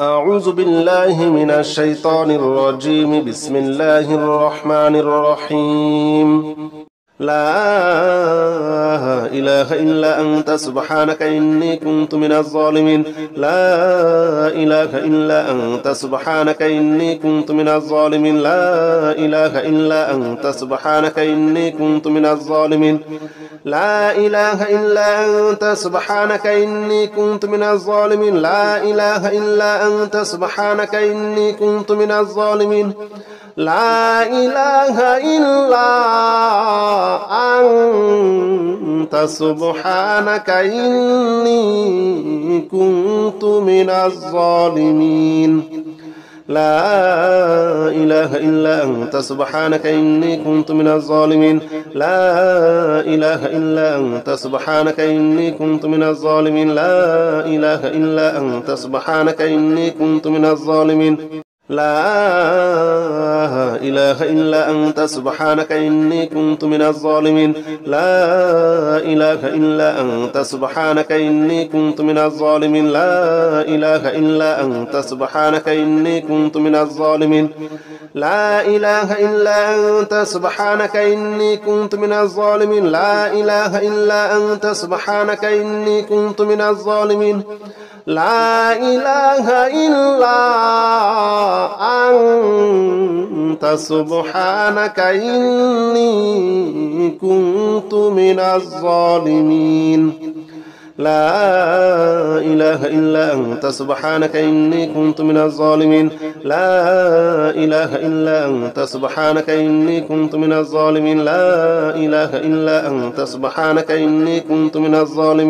أعوذ بالله من الشيطان الرجيم. بسم الله الرحمن الرحيم. لا إله إلا أنت سبحانك إني كنت من الظالمين. لا إله إلا أنت سبحانك إني كنت من الظالمين. لا إله إلا أنت سبحانك إني كنت من الظالمين. لا إله إلا أنت سبحانك إني كنت من الظالمين. لا إله إلا أنت سبحانك إني كنت من الظالمين. لا إله إلا أنت سبحانك إني كنت من الظالمين. لا إله إلا أنت سبحانك إني كنت من الظالمين. لا إله إلا أنت سبحانك إني كنت من الظالمين. لا إله إلا أنت سبحانك إني كنت من الظالمين. لا إله إلا أنت سبحانك إني كنت من الظالمين. لا إله إلا أنت سبحانك إني كنت من الظالمين. لا إله إلا أنت سبحانك إني كنت من الظالمين. لا إله إلا أنت سبحانك إني كنت من الظالمين. لا إله إلا أنت سبحانك إني كنت من الظالمين. لا إله إلا أنت سبحانك إني كنت من الظالمين. لا إله إلا أنت سبحانك إني كنت من الظالمين. لا إله إلا أنت سبحانك إني كنت من الظالمين. لا إله إلا أنت سبحانك إني كنت من الظالمين. لا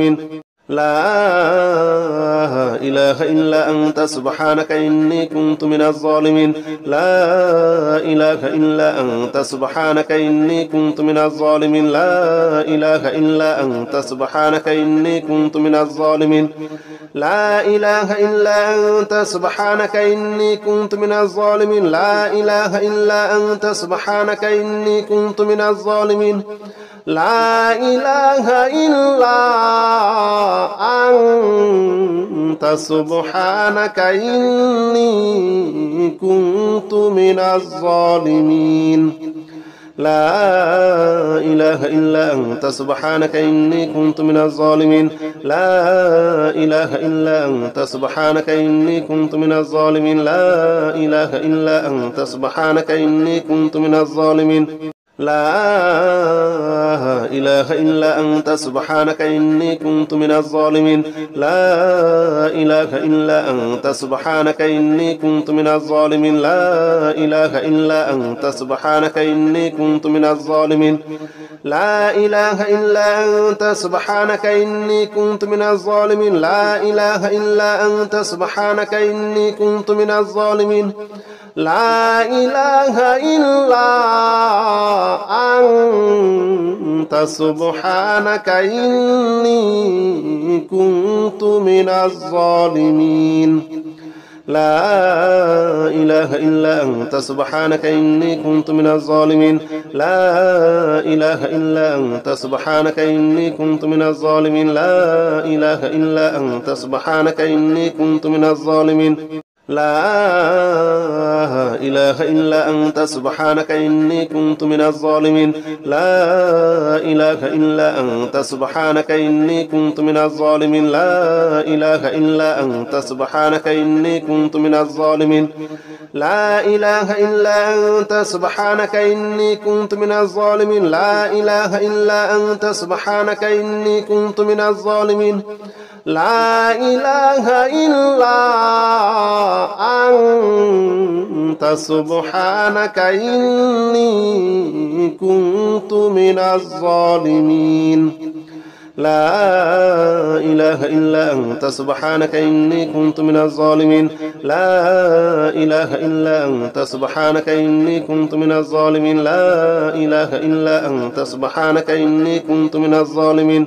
إله إلا أنت سبحانك إني كنت من الظالمين. لا إله إلا أنت سبحانك إني كنت من الظالمين. لا إله إلا أنت سبحانك إني كنت من الظالمين. لا إله إلا أنت سبحانك إني كنت من الظالمين. لا إله إلا أنت سبحانك إني كنت من الظالمين. لا إله إلا أنت سبحانك إني كنت من الظالمين. لا إله إلا أنت سبحانك إني كنت من الظالمين. لا إله إلا أنت سبحانك إني كنت من الظالمين. لا إله إلا أنت سبحانك إني كنت من الظالمين. لا إله إلا أنت سبحانك إني كنت من الظالمين. لا إله إلا أنت سبحانك إني كنت من الظالمين. لا إله إلا أنت سبحانك إني كنت من الظالمين. لا إله إلا أنت سبحانك إني كنت من الظالمين. لا إله إلا أنت سبحانك إني كنت من الظالمين. لا إله إلا أنت سبحانك إني كنت من الظالمين. لا إله إلا أنت سبحانك إني كنت من الظالمين. لا إله إلا أنت سبحانك إني كنت من الظالمين. لا إله إلا أنت سبحانك إني كنت من الظالمين. لا إله إلا أنت سبحانك إني كنت من الظالمين. لا إله إلا أنت سبحانك إني كنت من الظالمين. لا إله إلا أنت سبحانك إني كنت من الظالمين. لا إله إلا أنت سبحانك إني كنت من الظالمين. لا إله إلا أنت سبحانك إني كنت من الظالمين. لا إله إلا أنت سبحانك إني كنت من الظالمين. لا إله إلا أنت سبحانك إني كنت من الظالمين. لا إله إلا أنت سبحانك إني كنت من الظالمين. لا إله إلا أنت سبحانك إني كنت من الظالمين.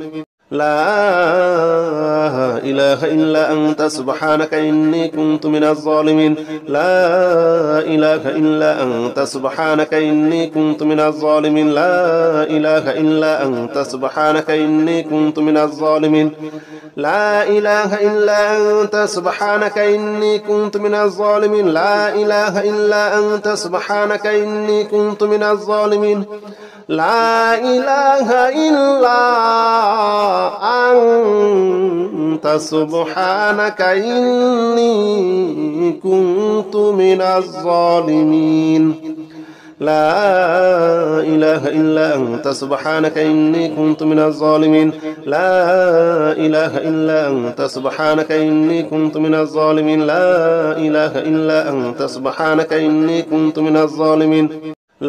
لا إله إلا أنت سبحانك إني كنت من الظالمين. لا إله إلا أنت سبحانك إني كنت من الظالمين. لا إله إلا أنت سبحانك إني كنت من الظالمين. لا إله إلا أنت سبحانك إني كنت من الظالمين لا إله إلا أنت سبحانك إني كنت من الظالمين لا إله إلا أنت سبحانك إني كنت من الظالمين لا إله إلا أنت سبحانك إني كنت من الظالمين لا إله إلا أنت سبحانك إني كنت من الظالمين لا إله إلا أنت سبحانك إني كنت من الظالمين لا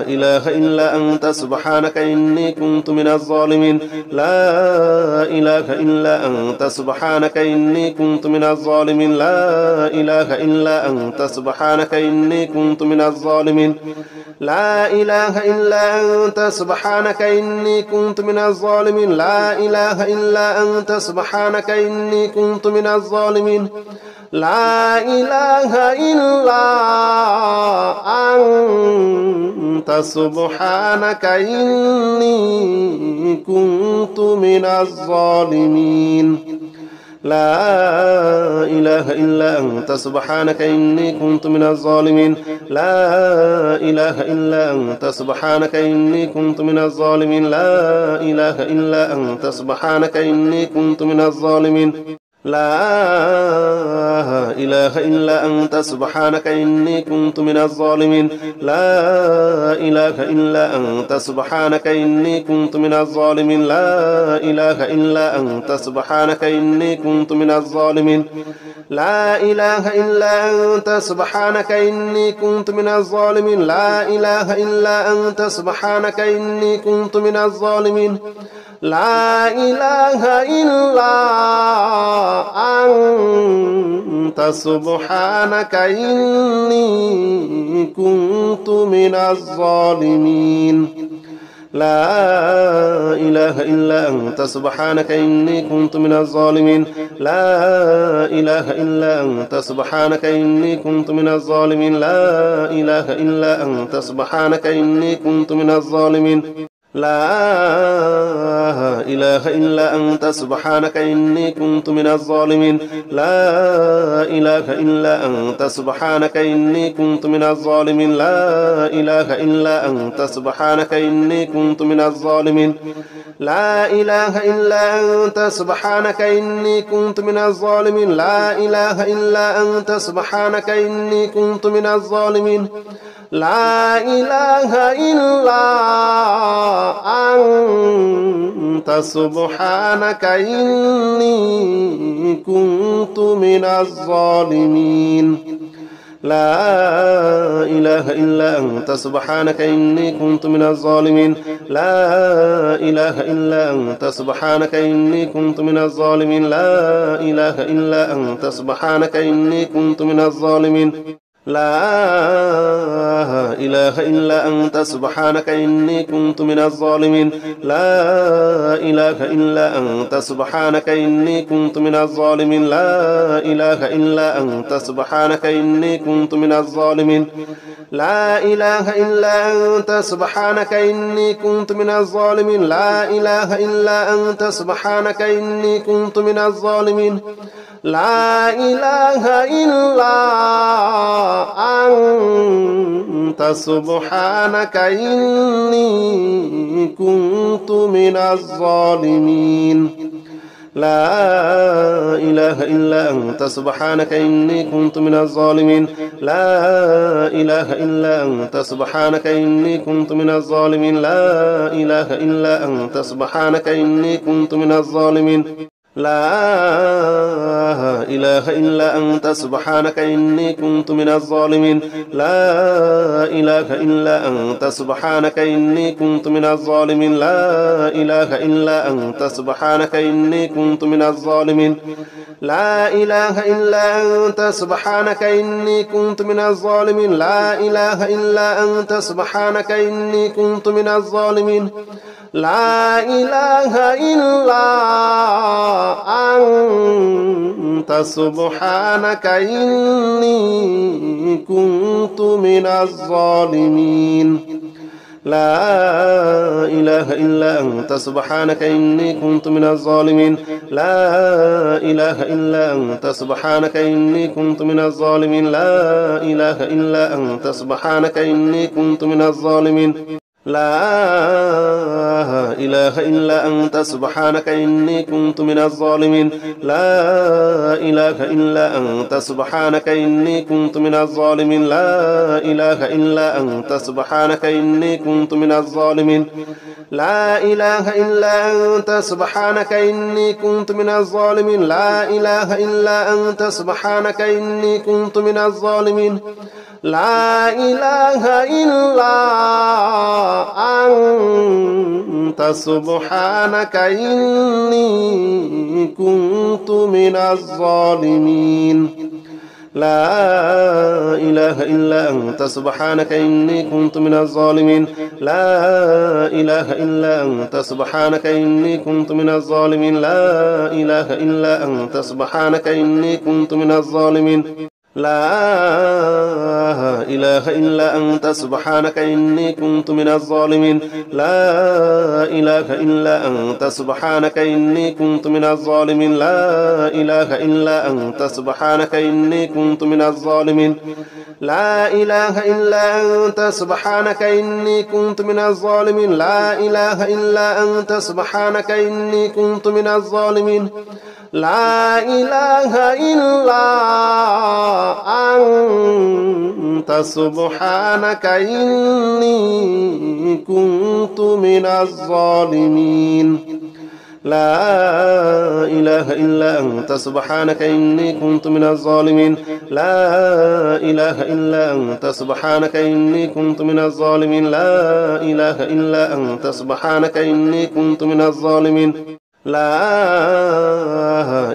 إله إلا أنت سبحانك إني كنت من الظالمين لا إله إلا أنت سبحانك إني كنت من الظالمين لا إله إلا أنت سبحانك إني كنت من الظالمين لا إله إلا أنت سبحانك إني كنت من الظالمين لا إله إلا أنت سبحانك إني كنت من الظالمين لا إله إلا أنت سبحانك إني كنت من الظالمين لا إله إلا أنت سبحانك إني كنت من الظالمين لا إله إلا أنت سبحانك إني كنت من الظالمين لا إله إلا أنت سبحانك إني كنت من الظالمين لا إله إلا أنت سبحانك إني كنت من الظالمين لا إله إلا أنت سبحانك إني كنت من الظالمين لا إله إلا أنت سبحانك إني كنت من الظالمين لا إله إلا أنت سبحانك إني كنت من الظالمين لا إله إلا أنت سبحانك إني كنت من الظالمين لا إله إلا أنت سبحانك إني كنت من الظالمين لا إله إلا أنت سبحانك إني كنت من الظالمين لا إله إلا أنت سبحانك إني كنت من الظالمين لا إله إلا أنت سبحانك إني كنت من الظالمين لا إله إلا أنت سبحانك إني كنت من الظالمين لا إله إلا أنت سبحانك إني كنت من الظالمين لا إله إلا أنت سبحانك إني كنت من الظالمين لا إله إلا أنت سبحانك إني كنت من الظالمين لا إله إلا أنت سبحانك إني كنت من الظالمين لا إله إلا أنت سبحانك إني كنت من الظالمين لا إله إلا أنت سبحانك إني كنت من الظالمين لا إله إلا أنت سبحانك إني كنت من الظالمين لا إله إلا أنت سبحانك إني كنت من الظالمين لا إله إلا أنت سبحانك إني كنت من الظالمين لا إله إلا أنت سبحانك إني كنت من الظالمين لا إله إلا أنت سبحانك إني كنت من الظالمين لا إله إلا أنت سبحانك إني كنت من الظالمين لا إله إلا أنت سبحانك إني كنت من الظالمين لا إله إلا أنت سبحانك إني كنت من الظالمين لا إله إلا أنت سبحانك إني كنت من الظالمين لا إله إلا أنت سبحانك إني كنت من الظالمين لا إله إلا أنت سبحانك إني كنت من الظالمين لا إله إلا أنت سبحانك إني كنت من الظالمين لا إله إلا أنت سبحانك إني كنت من الظالمين لا إله إلا أنت سبحانك إني كنت من الظالمين لا إله إلا أنت سبحانك إني كنت من الظالمين لا إله إلا أنت سبحانك إني كنت من الظالمين لا إله إلا أنت سبحانك إني كنت من الظالمين لا إله إلا أنت سبحانك إني كنت من الظالمين لا إله إلا أنت سبحانك إني كنت من الظالمين لا إله إلا أنت سبحانك إني كنت من الظالمين لا إله إلا أنت سبحانك إني كنت من الظالمين لا إله إلا أنت سبحانك إني كنت من الظالمين لا إله إلا أنت سبحانك إني كنت من الظالمين لا إله إلا أنت سبحانك إني كنت من الظالمين لا إله إلا أنت سبحانك إني كنت من الظالمين لا إله إلا أنت سبحانك إني كنت من الظالمين لا إله إلا أنت سبحانك إني كنت من الظالمين لا إله إلا أنت سبحانك إني كنت من الظالمين لا إله إلا أنت سبحانك إني كنت من الظالمين لا إله إلا أنت سبحانك إني كنت من الظالمين لا إله إلا أنت سبحانك إني كنت من الظالمين لا إله إلا أنت سبحانك إني كنت من الظالمين لا إله إلا أنت سبحانك إني كنت من الظالمين لا إله إلا أنت سبحانك إني كنت من الظالمين لا إله إلا أنت سبحانك إني كنت من الظالمين لا إله إلا أنت سبحانك إني كنت من الظالمين لا إله إلا أنت سبحانك إني كنت من الظالمين لا إله إلا أنت سبحانك إني كنت من الظالمين لا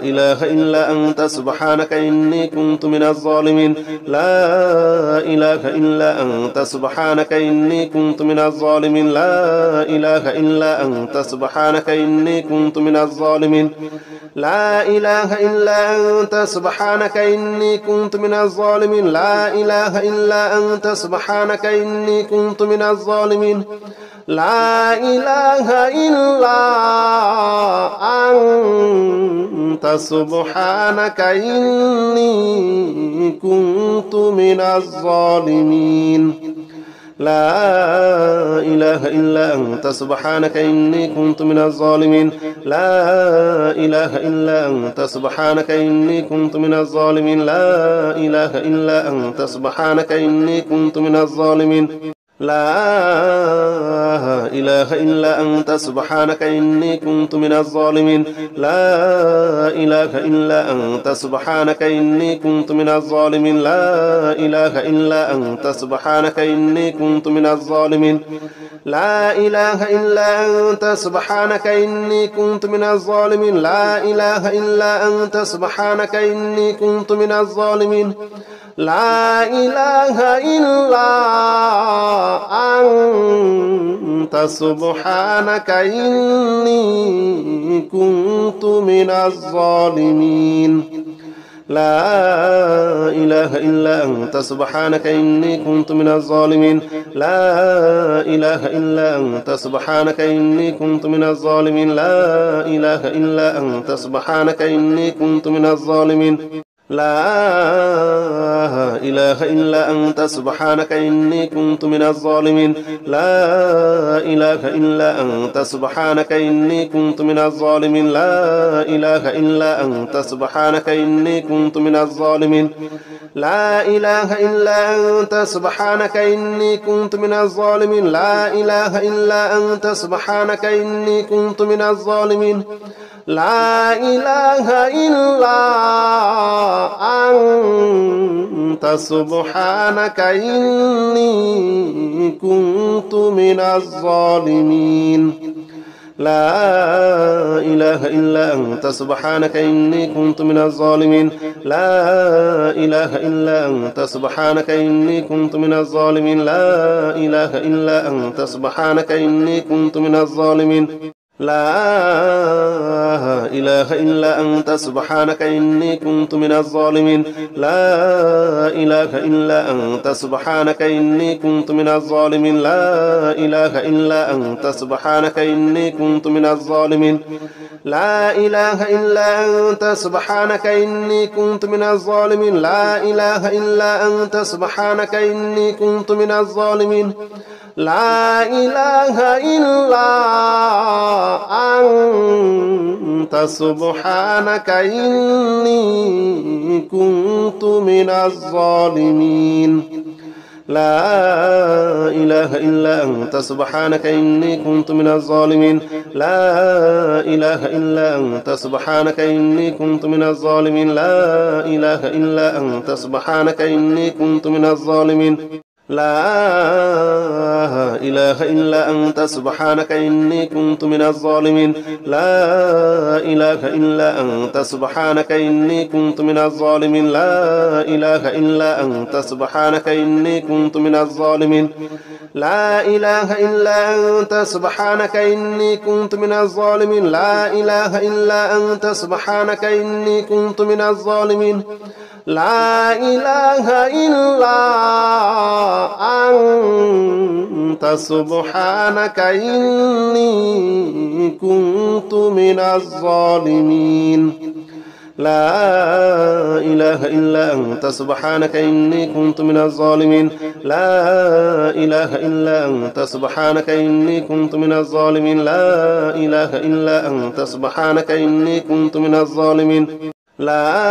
إله إلا أنت سبحانك إني كنت من الظالمين لا إله إلا أنت سبحانك إني كنت من الظالمين لا إله إلا أنت سبحانك إني كنت من الظالمين لا إله إلا أنت سبحانك إني كنت من الظالمين لا إله إلا أنت سبحانك إني كنت من الظالمين لا إله إلا أنت سبحانك إني كنت من الظالمين لا إله إلا أنت سبحانك إني كنت من الظالمين لا إله إلا أنت سبحانك إني كنت من الظالمين لا إله إلا أنت سبحانك إني كنت من الظالمين لا إله إلا أنت سبحانك إني كنت من الظالمين لا إله إلا أنت سبحانك إني كنت من الظالمين لا إله إلا أنت سبحانك إني كنت من الظالمين لا إله إلا أنت سبحانك إني كنت من الظالمين لا إله إلا أنت سبحانك إني كنت من الظالمين لا إله إلا أنت سبحانك إني كنت من الظالمين لا إله إلا أنت سبحانك إني كنت من الظالمين لا إله إلا أنت سبحانك إني كنت من الظالمين لا إله إلا أنت سبحانك إني كنت من الظالمين لا إله إلا أنت سبحانك إني كنت من الظالمين لا إله إلا أنت سبحانك إني كنت من الظالمين لا إله إلا أنت سبحانك إني كنت من الظالمين لا إله إلا أنت سبحانك إني كنت من الظالمين لا إله إلا أنت سبحانك إني كنت من الظالمين لا إله إلا أنت سبحانك إني كنت من الظالمين لا إله إلا أنت سبحانك إني كنت من الظالمين لا إله إلا أنت سبحانك إني كنت من الظالمين لا إله إلا أنت سبحانك إني كنت من الظالمين لا إله إلا أنت سبحانك إني كنت من الظالمين لا إله إلا أنت سبحانك إني كنت من الظالمين لا إله إلا أنت سبحانك إني كنت من الظالمين لا إله إلا أنت سبحانك إني كنت من الظالمين لا إله إلا أنت سبحانك إني كنت من الظالمين لا إله إلا أنت سبحانك إني كنت من الظالمين لا إله إلا أنت سبحانك إني كنت من الظالمين لا إله إلا أنت سبحانك إني كنت من الظالمين لا إله إلا أنت سبحانك إني كنت من الظالمين لا إله إلا أنت سبحانك إني كنت من الظالمين لا إله إلا أنت سبحانك إني كنت من الظالمين لا إله إلا أنت سبحانك إني كنت من الظالمين لا إله إلا أنت سبحانك إني كنت من الظالمين لا إله إلا أنت سبحانك إني كنت من الظالمين لا إله إلا أنت سبحانك إني كنت من الظالمين لا إله إلا أنت سبحانك إني كنت من الظالمين لا إله إلا أنت سبحانك إني كنت من الظالمين لا إله إلا أنت سبحانك إني كنت من الظالمين لا إله إلا أنت سبحانك إني كنت من الظالمين لا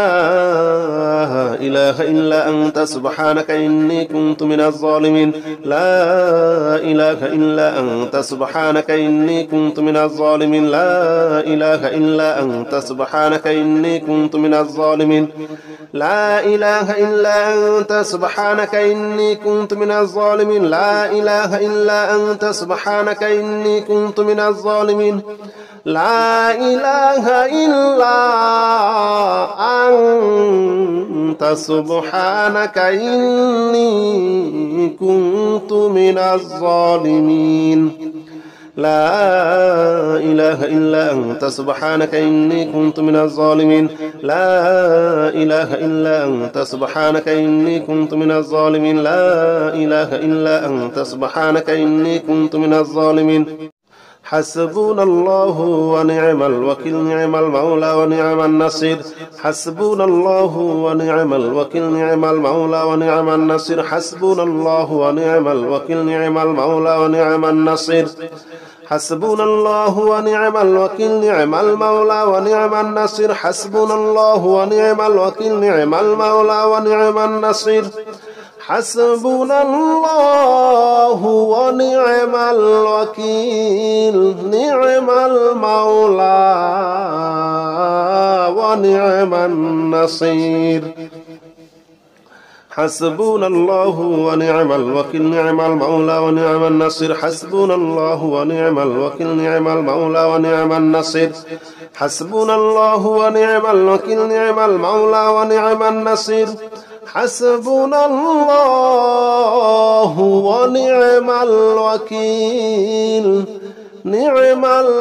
إله إلا أنت سبحانك إني كنت من الظالمين لا إله إلا أنت سبحانك إني كنت من الظالمين لا إله إلا أنت سبحانك إني كنت من الظالمين لا إله إلا أنت سبحانك إني كنت من الظالمين لا إله إلا أنت سبحانك إني كنت من الظالمين لا إله إلا أنت سبحانك إني كنت من الظالمين لا إله إلا أنت سبحانك إني كنت من الظالمين لا إله إلا أنت سبحانك إني كنت من الظالمين حسبنا الله ونعم الوكيل نعم المولى ونعم النصير حسبنا الله ونعم الوكيل نعم المولى ونعم النصير حسبنا الله ونعم الوكيل نعم المولى ونعم النصير حسبنا الله ونعم الوكيل نعم المولى ونعم النصير حسبنا الله ونعم الوكيل نعم المولى ونعم النصير حسبنا الله ونعم الوكيل نعم المولى ونعم النصير حسبنا الله ونعم الوكيل نعم المولى ونعم النصير حسبنا الله ونعم الوكيل نعم المولى ونعم النصير حسبنا الله ونعم الوكيل نعم المولى ونعم النصير حسبنا الله ونعم الوكيل نعم المولى ونعم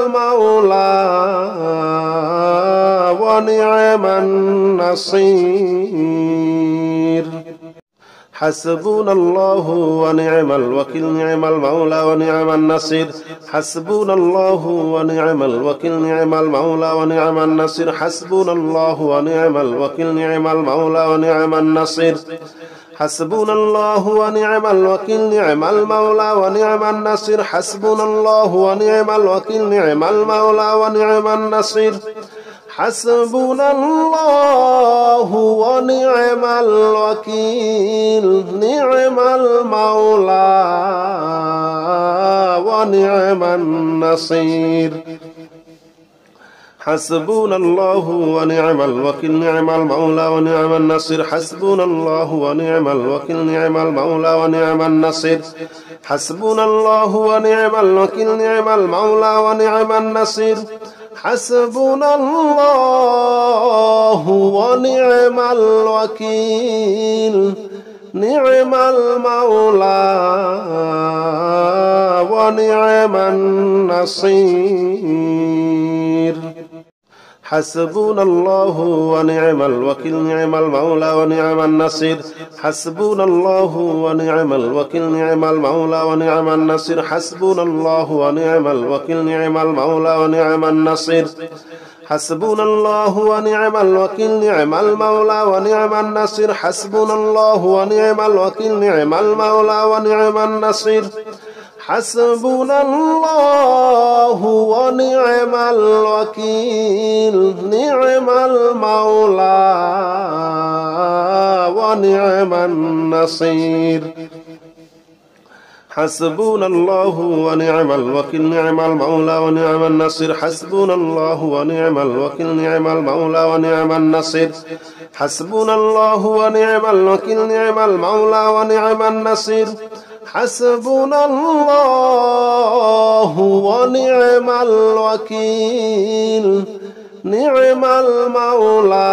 النصير حسبنا الله ونعم الوكيل نعم المولى ونعم النصير حسبنا الله ونعم الوكيل نعم المولى ونعم النصير حسبنا الله ونعم الوكيل نعم المولى ونعم النصير حسبنا الله ونعم الوكيل نعم المولى ونعم النصير حسبنا الله ونعم الوكيل نعم المولى ونعم النصير حسبنا الله ونعم الوكيل نعم المولى ونعم النصير حسبنا الله ونعم الوكيل نعم المولى ونعم النصير حسبنا الله ونعم الوكيل نعم المولى ونعم النصير حسبنا الله ونعم الوكيل نعم المولى ونعم النصير حسبنا الله ونعم الوكيل نعم المولى ونعم النصير حسبنا الله ونعم الوكيل نعم المولى ونعم النصير حسبنا الله ونعم الوكيل نعم المولى ونعم النصير حسبنا الله ونعم الوكيل نعم المولى ونعم النصير حسبنا الله ونعم الوكيل نعم المولى ونعم النصير حسبنا الله ونعم الوكيل نعم المولى ونعم النصير حسبنا الله ونعم الوكيل نعم المولى ونعم النصير حسبنا الله ونعم الوكيل نعم المولى ونعم النصير حسبنا الله ونعم الوكيل نعم المولى ونعم النصير حسبنا الله ونعم الوكيل نعم المولى ونعم النصير حسبنا الله ونعم الوكيل نعم المولى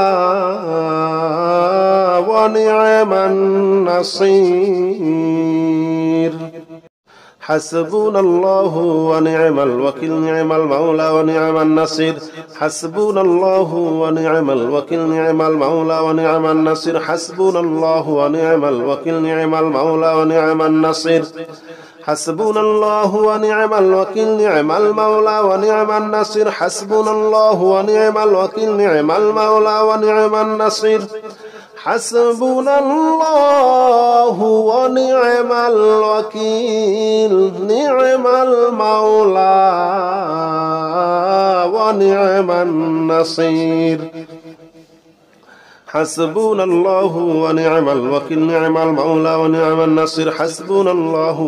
ونعم النصير حسبنا الله ونعم الوكيل نعم المولى ونعم النصير حسبنا الله ونعم الوكيل نعم المولى ونعم النصير حسبنا الله ونعم الوكيل نعم المولى ونعم النصير حسبنا الله ونعم الوكيل نعم المولى ونعم النصير حسبنا الله ونعم الوكيل نعم المولى ونعم النصير حسبنا الله ونعم الوكيل نعم المولى ونعم النصير حسبنا الله ونعم الوكيل نعم المولى ونعم النصير حسبنا الله ونعم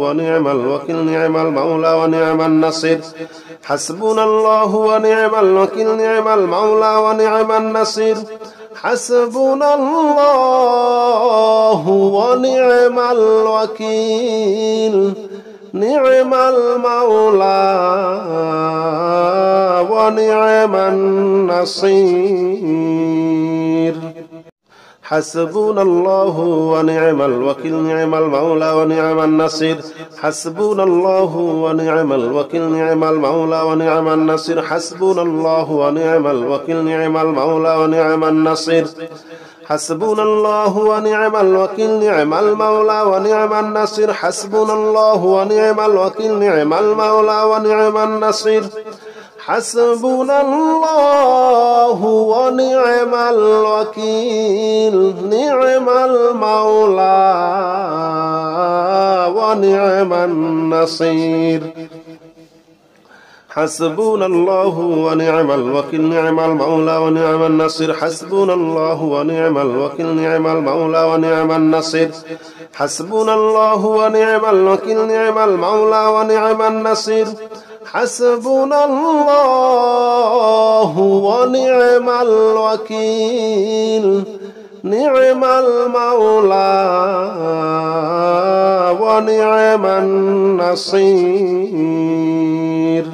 الوكيل نعم المولى ونعم النصير حسبنا الله ونعم الوكيل نعم المولى ونعم النصير حسبنا الله ونعم الوكيل نعم المولى ونعم النصير حسبنا الله ونعم الوكيل نعم المولى ونعم النصير حسبنا الله ونعم الوكيل نعم المولى ونعم النصير حسبنا الله ونعم الوكيل نعم المولى ونعم النصير حسبنا الله ونعم الوكيل نعم المولى ونعم النصير حسبنا الله ونعم الوكيل نعم المولى ونعم النصير حسبنا الله ونعم الوكيل نعم المولى ونعم النصير حسبنا الله ونعم الوكيل نعم المولى ونعم النصير حسبنا الله ونعم الوكيل نعم المولى ونعم النصير حسبنا الله ونعم الوكيل نعم المولى ونعم النصير حسبنا الله ونعم الوكيل نعم المولى ونعم النصير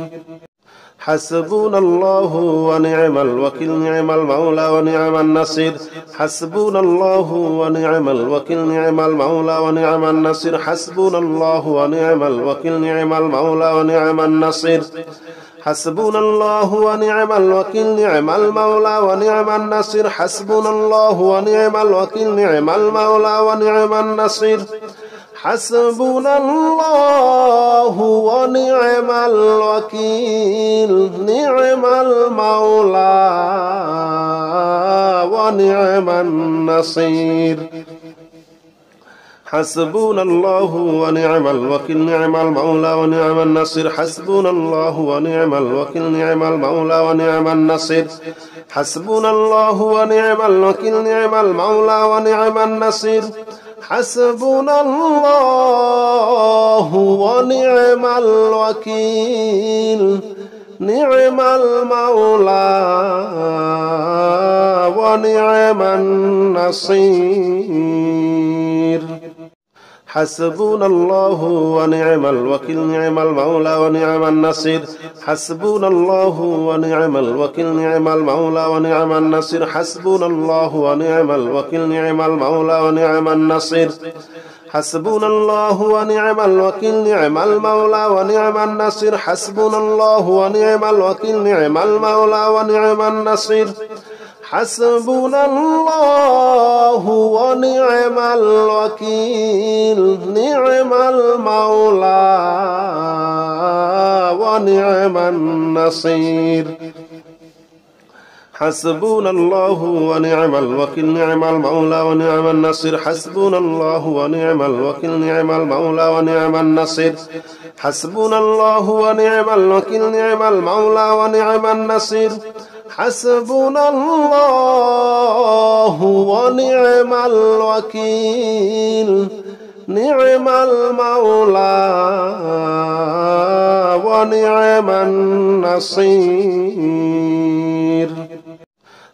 حسبنا الله ونعم الوكيل نعم المولى ونعم النصير حسبنا الله ونعم الوكيل نعم المولى ونعم النصير حسبنا الله ونعم الوكيل نعم المولى ونعم النصير حسبنا الله ونعم الوكيل نعم المولى ونعم النصير حسبنا الله ونعم الوكيل نعم المولى ونعم النصير حسبنا الله ونعم الوكيل نعم المولى ونعم النصير حسبنا الله ونعم الوكيل نعم المولى ونعم النصير حسبنا الله ونعم الوكيل نعم المولى ونعم النصير حسبنا الله ونعم الوكيل نعم المولى ونعم النصير حسبنا الله ونعم الوكيل نعم المولى ونعم النصير حسبنا الله ونعم الوكيل نعم المولى ونعم النصير حسبنا الله ونعم الوكيل نعم المولى ونعم النصير حسبنا الله ونعم الوكيل نعم المولى ونعم النصير حسبنا الله ونعم الوكيل نعم المولى ونعم النصير حسبنا الله ونعم الوكيل نعم المولى ونعم النصير حسبنا الله ونعم الوكيل نعم المولى ونعم النصير حسبنا الله ونعم الوكيل نعم المولى ونعم النصير حسبنا الله ونعم الوكيل نعم المولى ونعم النصير حسبنا الله ونعم الوكيل نعم المولى ونعم النصير حسبنا الله ونعم الوكيل نعم المولى ونعم النصير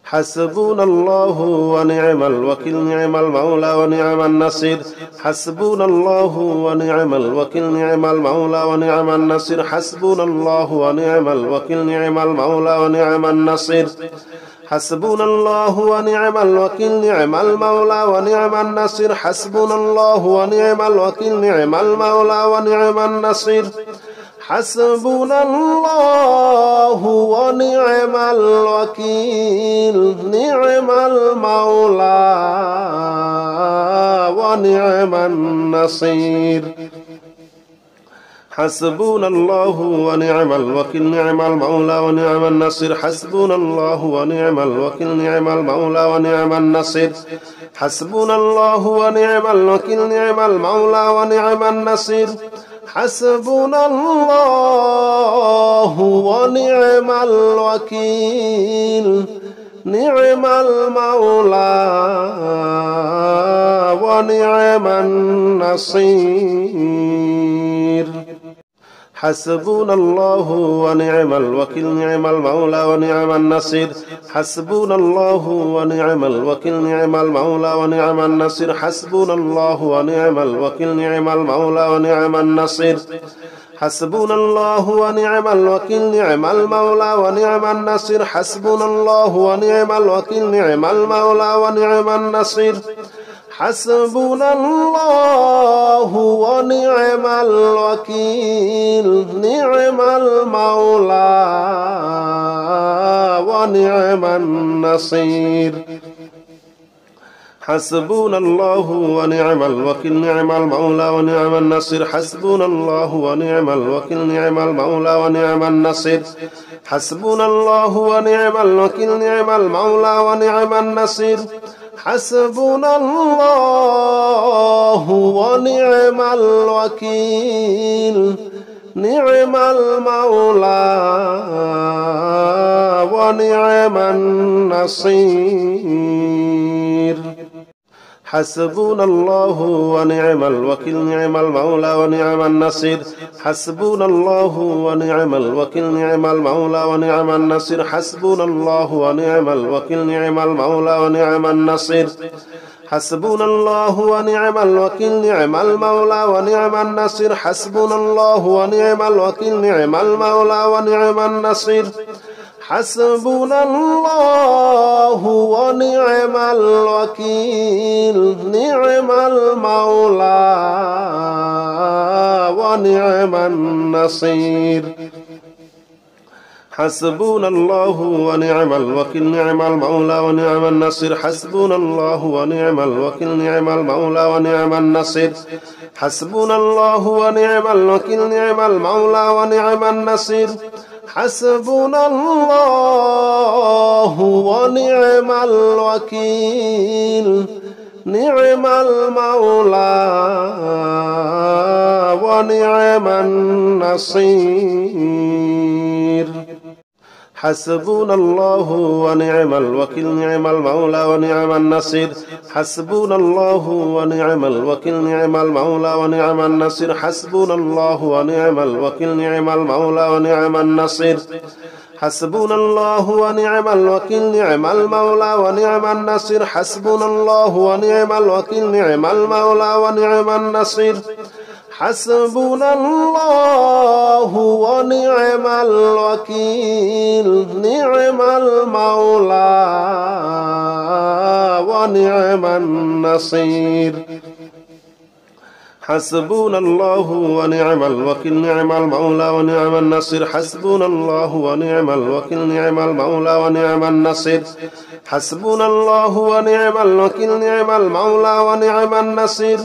حسبنا الله ونعم الوكيل نعم المولى ونعم النصير حسبنا الله ونعم الوكيل نعم المولى ونعم النصير حسبنا الله ونعم الوكيل نعم المولى ونعم النصير حسبنا الله ونعم الوكيل نعم المولى ونعم النصير حسبنا الله ونعم الوكيل نعم المولى ونعم النصير حسبنا الله ونعم الوكيل نعم المولى ونعم النصير حسبنا الله ونعم الوكيل نعم المولى ونعم النصير حسبنا الله ونعم الوكيل نعم المولى ونعم النصير حسبنا الله ونعم الوكيل نعم المولى ونعم النصير حسبنا الله ونعم الوكيل نعم المولى ونعم النصير حسبنا الله ونعم الوكيل نعم المولى ونعم النصير حسبنا الله ونعم الوكيل نعم المولى ونعم النصير حسبنا الله ونعم الوكيل نعم المولى ونعم النصير حسبنا الله ونعم الوكيل نعم المولى ونعم النصير حسبنا الله ونعم الوكيل نعم المولى ونعم النصير حسبنا الله ونعم الوكيل نعم المولى ونعم النصير حسبنا الله ونعم الوكيل نعم المولى ونعم النصير حسبنا الله ونعم الوكيل نعم المولى ونعم النصير حسبنا الله ونعم الوكيل نعم المولى ونعم النصير حسبنا الله ونعم الوكيل نعم المولى ونعم النصير حسبنا الله ونعم الوكيل نعم المولى ونعم النصير حسبنا الله ونعم الوكيل نعم المولى ونعم النصير حسبنا الله ونعم الوكيل نعم المولى ونعم النصير حسبنا الله ونعم الوكيل نعم المولى ونعم النصير حسبنا الله ونعم الوكيل نعم المولى ونعم النصير حسبنا الله ونعم الوكيل نعم المولى ونعم النصير حسبنا الله ونعم الوكيل نعم المولى ونعم النصير حسبنا الله ونعم الوكيل نعم المولى ونعم النصير حسبنا الله ونعم الوكيل نعم المولى ونعم النصير حسبنا الله ونعم الوكيل نعم المولى ونعم النصير حسبنا الله ونعم الوكيل نعم المولى ونعم النصير حسبنا الله ونعم الوكيل نعم المولى ونعم النصير حسبنا الله ونعم الوكيل نعم المولى ونعم النصير حسبنا الله ونعم الوكيل نعم المولى ونعم النصير حسبنا الله ونعم الوكيل نعم المولى ونعم النصير حسبنا الله ونعم الوكيل نعم المولى ونعم النصير حسبنا الله ونعم الوكيل نعم المولى ونعم النصير حسبنا الله ونعم الوكيل نعم المولى ونعم النصير حسبنا الله ونعم الوكيل نعم المولى ونعم النصير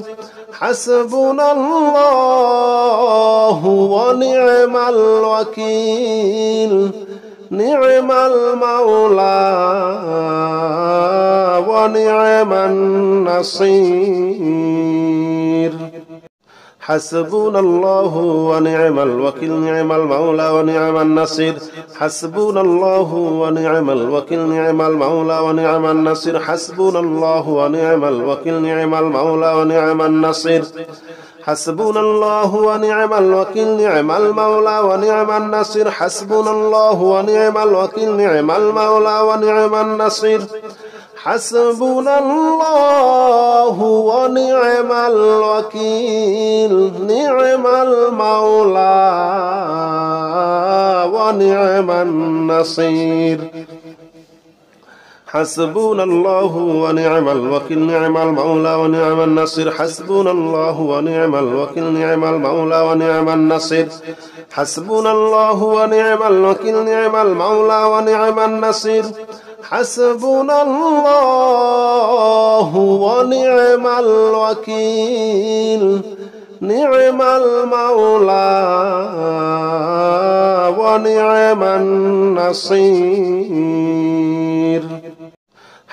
حسبنا الله ونعم الوكيل نعم المولى ونعم النصير حسبنا الله ونعم الوكيل نعم المولى ونعم النصير حسبنا الله ونعم الوكيل نعم المولى ونعم النصير حسبنا الله ونعم الوكيل نعم المولى ونعم النصير حسبنا الله ونعم الوكيل نعم المولى ونعم النصير حسبنا الله ونعم الوكيل نعم المولى ونعم النصير حسبنا الله ونعم الوكيل نعم المولى ونعم النصير حسبنا الله ونعم الوكيل نعم المولى ونعم النصير حسبنا الله ونعم الوكيل نعم المولى ونعم النصير حسبنا الله ونعم الوكيل نعم المولى ونعم النصير حسبنا الله ونعم الوكيل نعم المولى ونعم النصير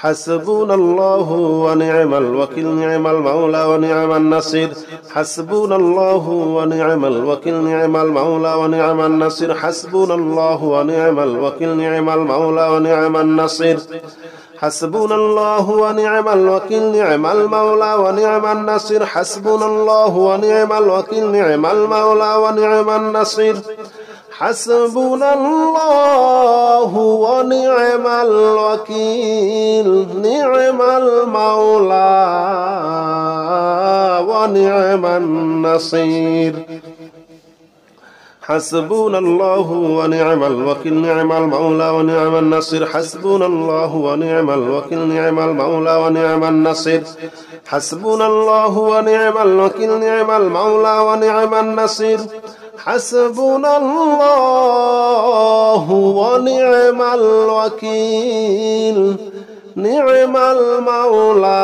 حسبنا الله ونعم الوكيل نعم المولى ونعم النصير حسبنا الله ونعم الوكيل نعم المولى ونعم النصير حسبنا الله ونعم الوكيل نعم المولى ونعم النصير حسبنا الله ونعم الوكيل نعم المولى ونعم النصير حسبنا الله ونعم الوكيل نعم المولى ونعم النصير حسبنا الله ونعم الوكيل نعم المولى ونعم النصير حسبنا الله ونعم الوكيل نعم المولى ونعم النصير حسبنا الله ونعم الوكيل نعم المولى ونعم النصير حسبنا الله ونعم الوكيل نعم المولى ونعم النصير حسبنا الله ونعم الوكيل نعم المولى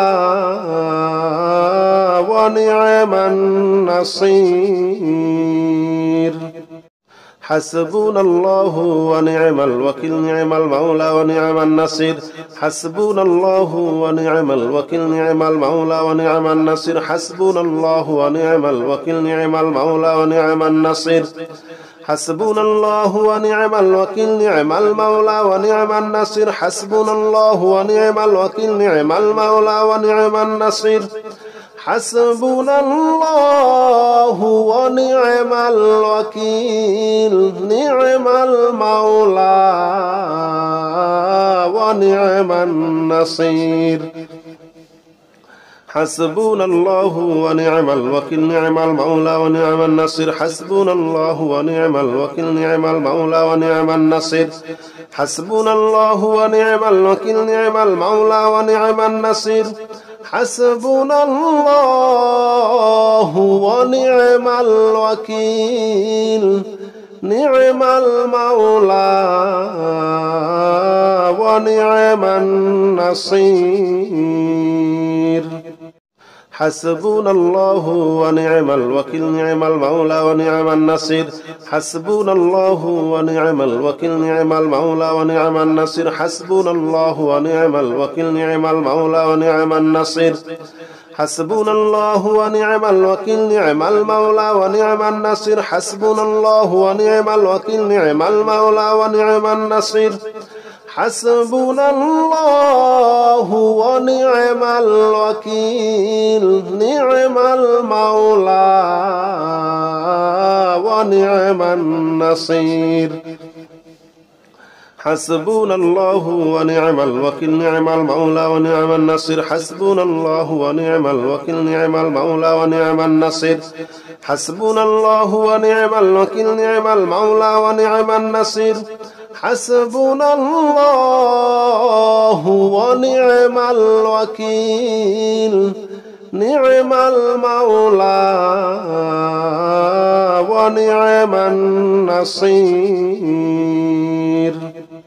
ونعم النصير حسبنا الله ونعم الوكيل نعم المولى ونعم النصير حسبنا الله ونعم الوكيل نعم المولى ونعم النصير حسبنا الله ونعم الوكيل نعم المولى ونعم النصير حسبنا الله ونعم الوكيل نعم المولى ونعم النصير حسبنا الله ونعم الوكيل نعم المولى ونعم النصير حسبنا الله ونعم الوكيل نعم المولى ونعم النصير حسبنا الله ونعم الوكيل نعم المولى ونعم النصير حسبنا الله ونعم الوكيل نعم المولى ونعم النصير حسبنا الله ونعم الوكيل نعم المولى ونعم النصير حسبنا الله ونعم الوكيل نعم المولى ونعم النصير حسبنا الله ونعم الوكيل نعم المولى ونعم النصير حسبنا الله ونعم الوكيل نعم المولى ونعم النصير حسبنا الله ونعم الوكيل نعم المولى ونعم النصير حسبنا الله ونعم الوكيل نعم المولى ونعم النصير حسبنا الله ونعم الوكيل نعم المولى ونعم النصير حسبنا الله ونعم الوكيل نعم المولى ونعم النصير حسبنا الله ونعم الوكيل نعم المولى ونعم النصير حسبنا الله ونعم الوكيل نعم المولى ونعم النصير حسبنا الله ونعم الوكيل نعم المولى ونعم النصير حسبنا الله ونعم الوكيل نعم المولى ونعم النصير.